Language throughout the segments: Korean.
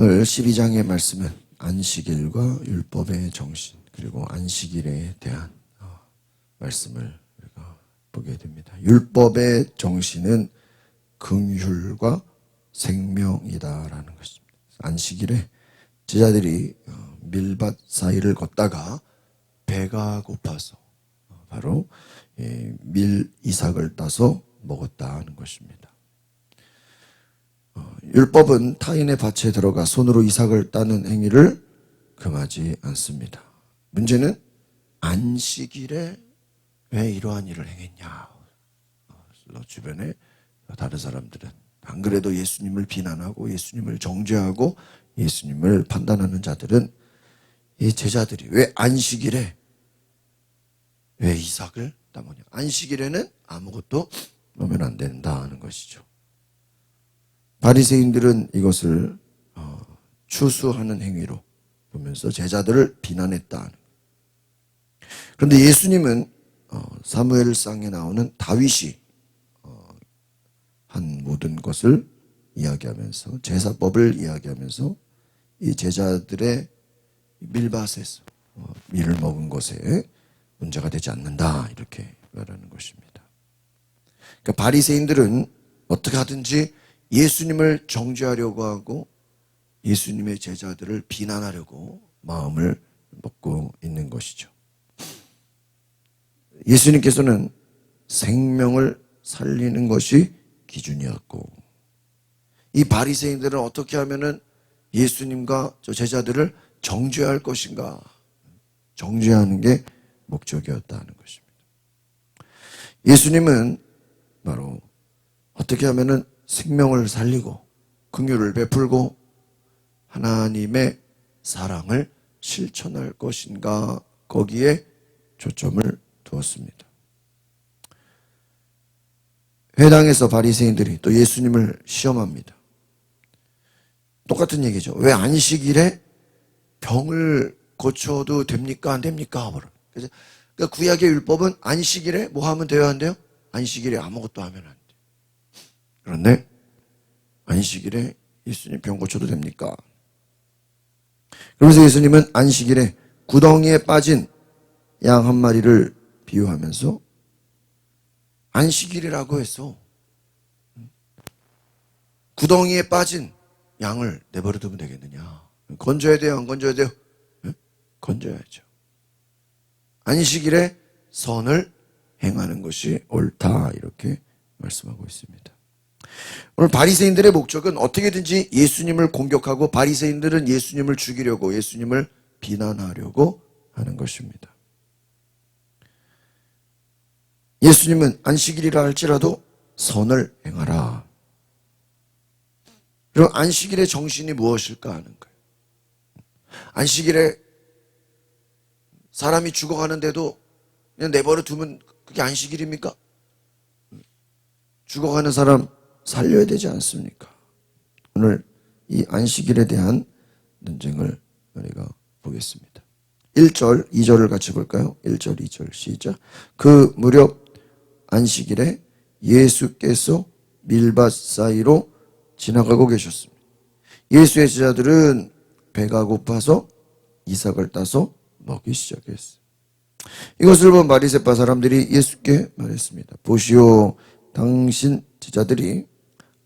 오늘 12장의 말씀은 안식일과 율법의 정신 그리고 안식일에 대한 말씀을 우리가 보게 됩니다. 율법의 정신은 긍휼과 생명이다라는 것입니다. 안식일에 제자들이 밀밭 사이를 걷다가 배가 고파서 바로 밀 이삭을 따서 먹었다는 것입니다. 율법은 타인의 밭에 들어가 손으로 이삭을 따는 행위를 금하지 않습니다. 문제는 안식일에 왜 이러한 일을 행했냐. 주변에 다른 사람들은 안 그래도 예수님을 비난하고 예수님을 정죄하고 예수님을 판단하는 자들은 이 제자들이 왜 안식일에 왜 이삭을 따먹냐. 안식일에는 아무것도 먹으면 안 된다는 것이죠. 바리새인들은 이것을 추수하는 행위로 보면서 제자들을 비난했다. 그런데 예수님은 사무엘상에 나오는 다윗이 한 모든 것을 이야기하면서 제사법을 이야기하면서 이 제자들의 밀밭에서 밀을 먹은 것에 문제가 되지 않는다 이렇게 말하는 것입니다. 그러니까 바리새인들은 어떻게 하든지 예수님을 정죄하려고 하고 예수님의 제자들을 비난하려고 마음을 먹고 있는 것이죠. 예수님께서는 생명을 살리는 것이 기준이었고 이 바리새인들은 어떻게 하면은 예수님과 저 제자들을 정죄할 것인가 정죄하는 게 목적이었다는 것입니다. 예수님은 바로 어떻게 하면은 생명을 살리고 긍휼을 베풀고 하나님의 사랑을 실천할 것인가 거기에 초점을 두었습니다. 회당에서 바리새인들이 또 예수님을 시험합니다. 똑같은 얘기죠. 왜 안식일에 병을 고쳐도 됩니까? 안 됩니까? 그래서 그러니까 구약의 율법은 안식일에 뭐 하면 돼요? 안 돼요? 안식일에 아무것도 하면 안 돼요. 그런데 안식일에 예수님 병 고쳐도 됩니까? 그러면서 예수님은 안식일에 구덩이에 빠진 양 한 마리를 비유하면서 안식일이라고 했어. 구덩이에 빠진 양을 내버려 두면 되겠느냐. 건져야 돼요? 안 건져야 돼요? 네? 건져야죠. 안식일에 선을 행하는 것이 옳다 이렇게 말씀하고 있습니다. 오늘 바리새인들의 목적은 어떻게든지 예수님을 공격하고 바리새인들은 예수님을 죽이려고 예수님을 비난하려고 하는 것입니다. 예수님은 안식일이라 할지라도 선을 행하라. 그럼 안식일의 정신이 무엇일까 하는 거예요. 안식일에 사람이 죽어가는데도 그냥 내버려 두면 그게 안식일입니까? 죽어가는 사람 살려야 되지 않습니까? 오늘 이 안식일에 대한 논쟁을 우리가 보겠습니다. 1절, 2절을 같이 볼까요? 1절, 2절 시작. 그 무렵 안식일에 예수께서 밀밭 사이로 지나가고 계셨습니다. 예수의 제자들은 배가 고파서 이삭을 따서 먹기 시작했어요. 이것을 본 바리새파 사람들이 예수께 말했습니다. 보시오, 당신 제자들이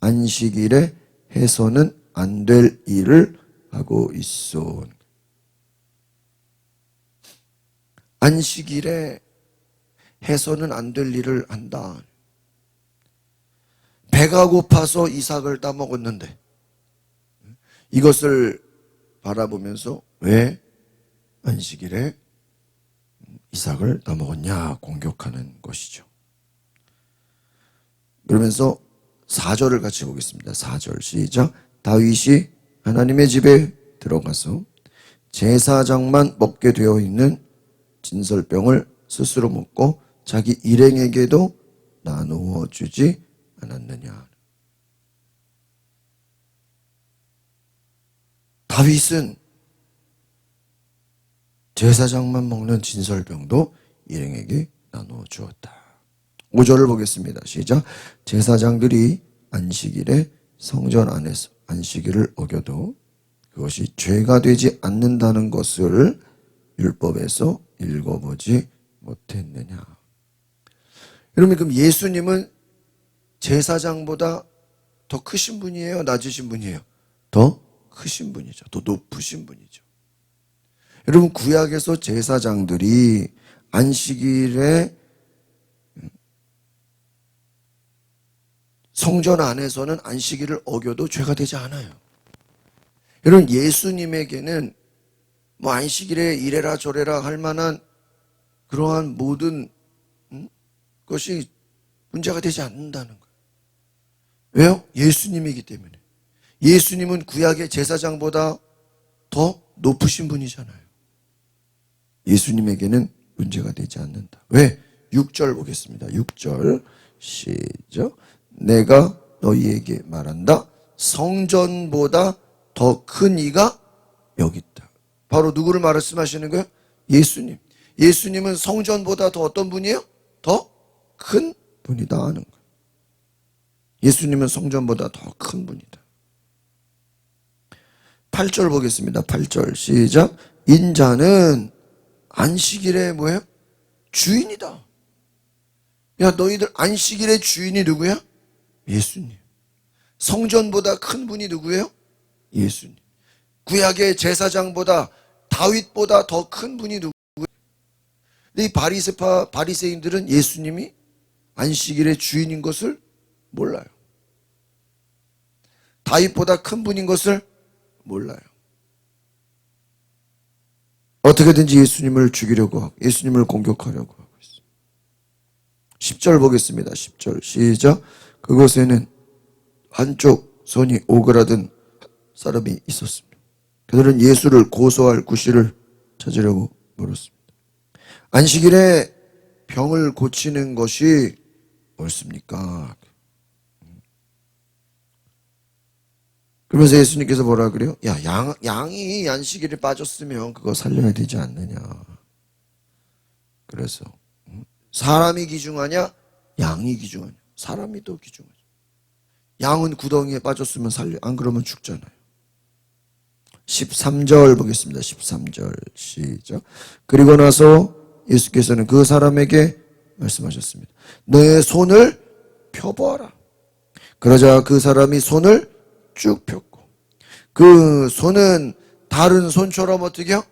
안식일에 해서는 안 될 일을 하고 있어. 안식일에 해서는 안 될 일을 한다. 배가 고파서 이삭을 따먹었는데 이것을 바라보면서 왜 안식일에 이삭을 따먹었냐 공격하는 것이죠. 그러면서 4절을 같이 보겠습니다. 4절 시작. 다윗이 하나님의 집에 들어가서 제사장만 먹게 되어 있는 진설병을 스스로 먹고 자기 일행에게도 나누어 주지 않았느냐. 다윗은 제사장만 먹는 진설병도 일행에게 나누어 주었다. 5절을 보겠습니다. 시작. 제사장들이 안식일에 성전 안에서 안식일을 어겨도 그것이 죄가 되지 않는다는 것을 율법에서 읽어보지 못했느냐. 여러분, 그럼 예수님은 제사장보다 더 크신 분이에요? 낮으신 분이에요? 더 크신 분이죠. 더 높으신 분이죠. 여러분, 구약에서 제사장들이 안식일에 성전 안에서는 안식일을 어겨도 죄가 되지 않아요. 여러분, 예수님에게는 뭐 안식일에 이래라 저래라 할 만한 그러한 모든 것이 문제가 되지 않는다는 거예요. 왜요? 예수님이기 때문에. 예수님은 구약의 제사장보다 더 높으신 분이잖아요. 예수님에게는 문제가 되지 않는다. 왜? 6절 보겠습니다. 6절 시작. 내가 너희에게 말한다. 성전보다 더 큰 이가 여기 있다. 바로 누구를 말씀하시는 거예요? 예수님. 예수님은 성전보다 더 어떤 분이에요? 더 큰 분이다 하는 거예요. 예수님은 성전보다 더 큰 분이다. 8절 보겠습니다. 8절 시작. 인자는 안식일의 뭐예요? 주인이다. 야, 너희들 안식일의 주인이 누구야? 예수님. 성전보다 큰 분이 누구예요? 예수님. 구약의 제사장보다 다윗보다 더 큰 분이 누구예요? 근데 이 바리새인들은 예수님이 안식일의 주인인 것을 몰라요. 다윗보다 큰 분인 것을 몰라요. 어떻게든지 예수님을 죽이려고 하고 예수님을 공격하려고 하고 있어요. 10절 보겠습니다. 10절 시작. 그곳에는 한쪽 손이 오그라든 사람이 있었습니다. 그들은 예수를 고소할 구실을 찾으려고 물었습니다. 안식일에 병을 고치는 것이 옳습니까? 그러면서 예수님께서 뭐라 그래요? 야, 양이 안식일에 빠졌으면 그거 살려야 되지 않느냐. 그래서 사람이 귀중하냐? 양이 귀중하냐? 사람이 더 귀중하냐? 양은 구덩이에 빠졌으면 살려, 안 그러면 죽잖아요. 13절 보겠습니다. 13절 시작. 그리고 나서 예수께서는 그 사람에게 말씀하셨습니다. 너의 손을 펴보아라. 그러자 그 사람이 손을 쭉 폈고 그 손은 다른 손처럼 어떻게요?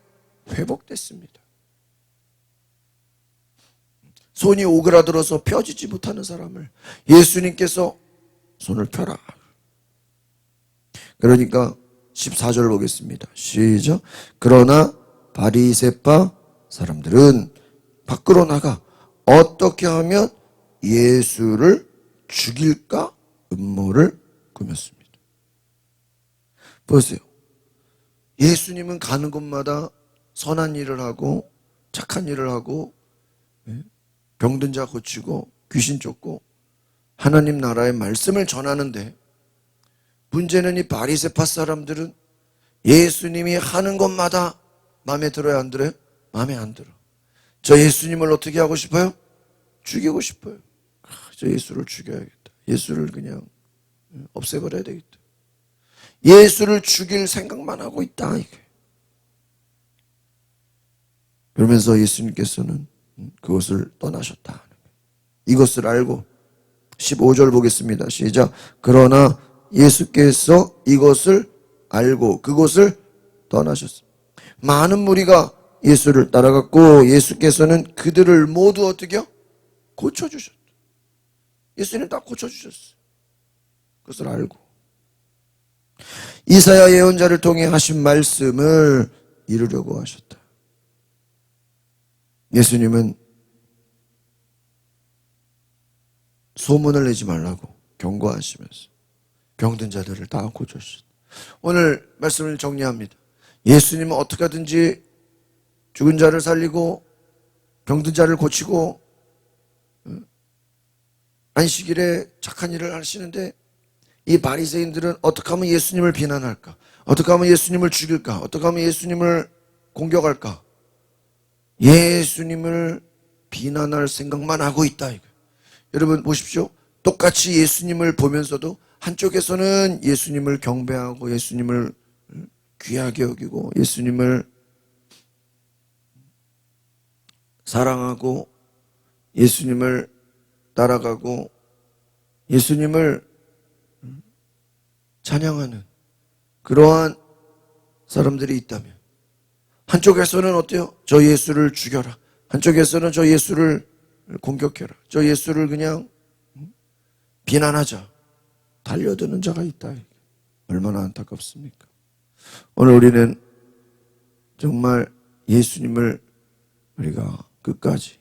회복됐습니다. 손이 오그라들어서 펴지지 못하는 사람을 예수님께서 손을 펴라. 그러니까 14절 보겠습니다. 시작. 그러나 바리새파 사람들은 밖으로 나가 어떻게 하면 예수를 죽일까 음모를 꾸몄습니다. 보세요. 예수님은 가는 곳마다 선한 일을 하고 착한 일을 하고 병든 자 고치고 귀신 쫓고 하나님 나라의 말씀을 전하는데 문제는 이 바리새파 사람들은 예수님이 하는 것마다 마음에 들어요, 안 들어요? 마음에 안 들어. 저 예수님을 어떻게 하고 싶어요? 죽이고 싶어요. 저 예수를 죽여야겠다. 예수를 그냥 없애버려야 되겠다. 예수를 죽일 생각만 하고 있다. 이게. 그러면서 예수님께서는 그것을 떠나셨다. 이것을 알고 15절 보겠습니다. 시작. 그러나 예수께서 이것을 알고 그곳을 떠나셨습니다. 많은 무리가 예수를 따라갔고 예수께서는 그들을 모두 어떻게요? 고쳐주셨다. 예수님 다 고쳐주셨어요. 그것을 알고 이사야 예언자를 통해 하신 말씀을 이루려고 하셨다. 예수님은 소문을 내지 말라고 경고하시면서 병든 자들을 다 고쳐주셨다. 오늘 말씀을 정리합니다. 예수님은 어떻게 하든지 죽은 자를 살리고 병든 자를 고치고 안식일에 착한 일을 하시는데 이 바리새인들은 어떻게 하면 예수님을 비난할까? 어떻게 하면 예수님을 죽일까? 어떻게 하면 예수님을 공격할까? 예수님을 비난할 생각만 하고 있다. 이거. 여러분 보십시오. 똑같이 예수님을 보면서도 한쪽에서는 예수님을 경배하고 예수님을 귀하게 여기고 예수님을 사랑하고 예수님을 따라가고 예수님을 찬양하는 그러한 사람들이 있다면, 한쪽에서는 어때요? 저 예수를 죽여라. 한쪽에서는 저 예수를 공격해라. 저 예수를 그냥 비난하자. 달려드는 자가 있다. 얼마나 안타깝습니까? 오늘 우리는 정말 예수님을 우리가 끝까지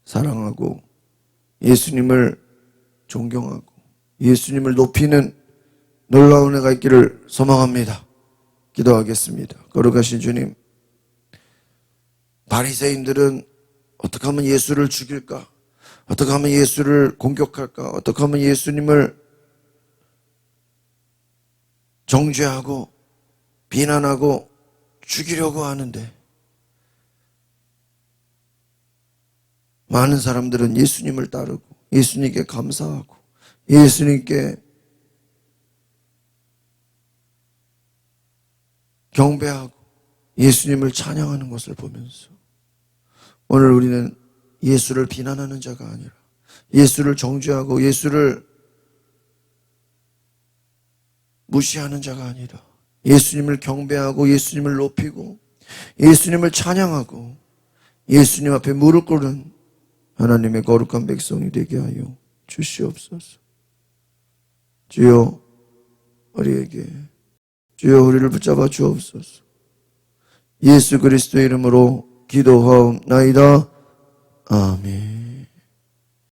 사랑하고 예수님을 존경하고 예수님을 높이는 놀라운 은혜가 있기를 소망합니다. 기도하겠습니다. 거룩하신 주님, 바리새인들은 어떻게 하면 예수를 죽일까? 어떻게 하면 예수를 공격할까? 어떻게 하면 예수님을 정죄하고 비난하고 죽이려고 하는데, 많은 사람들은 예수님을 따르고 예수님께 감사하고 예수님께 경배하고 예수님을 찬양하는 것을 보면서, 오늘 우리는 예수를 비난하는 자가 아니라 예수를 정죄하고 예수를 무시하는 자가 아니라 예수님을 경배하고 예수님을 높이고 예수님을 찬양하고 예수님 앞에 무릎 꿇는 하나님의 거룩한 백성이 되게 하여 주시옵소서. 주여, 우리를 붙잡아 주옵소서. 예수 그리스도의 이름으로 기도하옵나이다. 아멘.